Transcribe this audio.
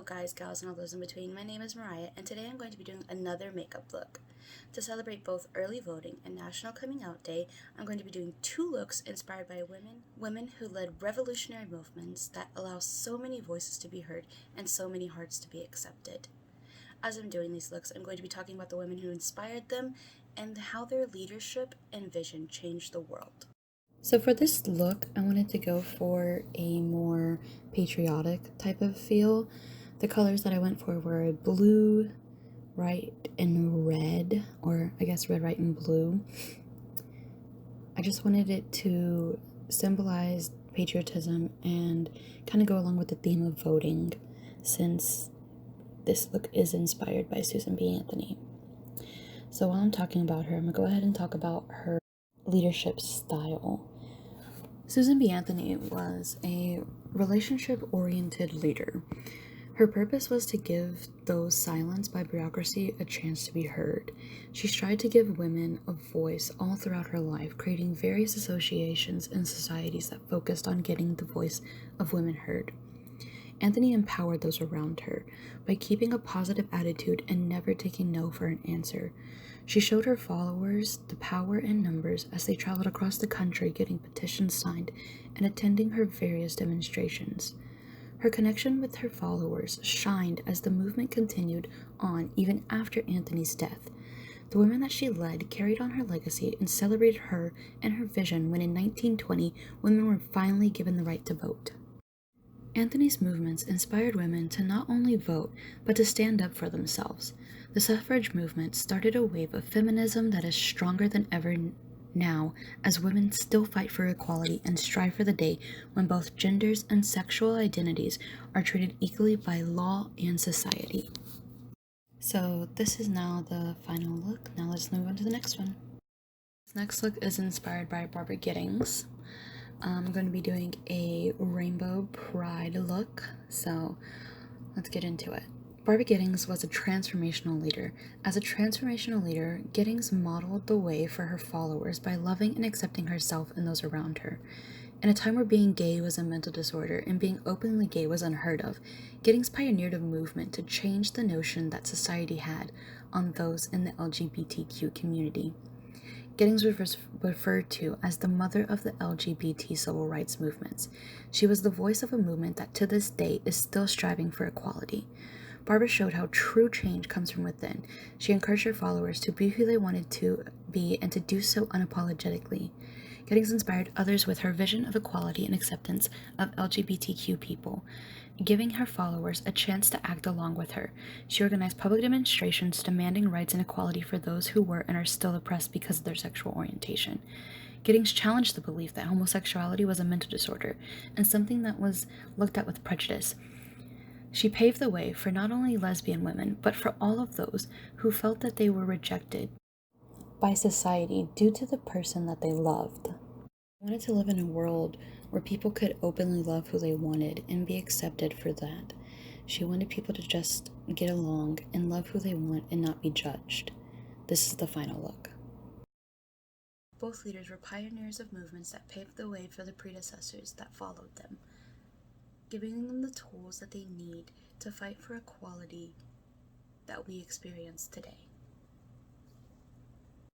guys, gals, and all those in between? My name is Mariah, and today I'm going to be doing another makeup look. To celebrate both early voting and National Coming Out Day, I'm going to be doing two looks inspired by women who led revolutionary movements that allow so many voices to be heard and so many hearts to be accepted. As I'm doing these looks, I'm going to be talking about the women who inspired them and how their leadership and vision changed the world. So for this look, I wanted to go for a more patriotic type of feel. The colors that I went for were blue, white, and red, or I guess red, white, and blue. I just wanted it to symbolize patriotism and kind of go along with the theme of voting, since this look is inspired by Susan B. Anthony. So while I'm talking about her, I'm going to go ahead and talk about her leadership style. Susan B. Anthony was a relationship-oriented leader. Her purpose was to give those silenced by bureaucracy a chance to be heard. She tried to give women a voice all throughout her life, creating various associations and societies that focused on getting the voice of women heard. Anthony empowered those around her by keeping a positive attitude and never taking no for an answer. She showed her followers the power in numbers as they traveled across the country getting petitions signed and attending her various demonstrations. Her connection with her followers shined as the movement continued on even after Anthony's death. The women that she led carried on her legacy and celebrated her and her vision when in 1920 women were finally given the right to vote. Anthony's movements inspired women to not only vote, but to stand up for themselves. The suffrage movement started a wave of feminism that is stronger than ever now, as women still fight for equality and strive for the day when both genders and sexual identities are treated equally by law and society. So this is now the final look. Now let's move on to the next one. This next look is inspired by Barbara Gittings. I'm going to be doing a rainbow pride look, so let's get into it. Barbara Gittings was a transformational leader. As a transformational leader, Gittings modeled the way for her followers by loving and accepting herself and those around her. In a time where being gay was a mental disorder and being openly gay was unheard of, Gittings pioneered a movement to change the notion that society had on those in the LGBTQ community. Gittings was referred to as the mother of the LGBT civil rights movements. She was the voice of a movement that to this day is still striving for equality. Barbara showed how true change comes from within. She encouraged her followers to be who they wanted to be and to do so unapologetically. Gittings inspired others with her vision of equality and acceptance of LGBTQ people, giving her followers a chance to act along with her. She organized public demonstrations demanding rights and equality for those who were and are still oppressed because of their sexual orientation. Gittings challenged the belief that homosexuality was a mental disorder and something that was looked at with prejudice. She paved the way for not only lesbian women, but for all of those who felt that they were rejected by society due to the person that they loved. I wanted to live in a world where people could openly love who they wanted and be accepted for that. She wanted people to just get along and love who they want and not be judged. This is the final look. Both leaders were pioneers of movements that paved the way for the predecessors that followed them, giving them the tools that they need to fight for equality that we experience today.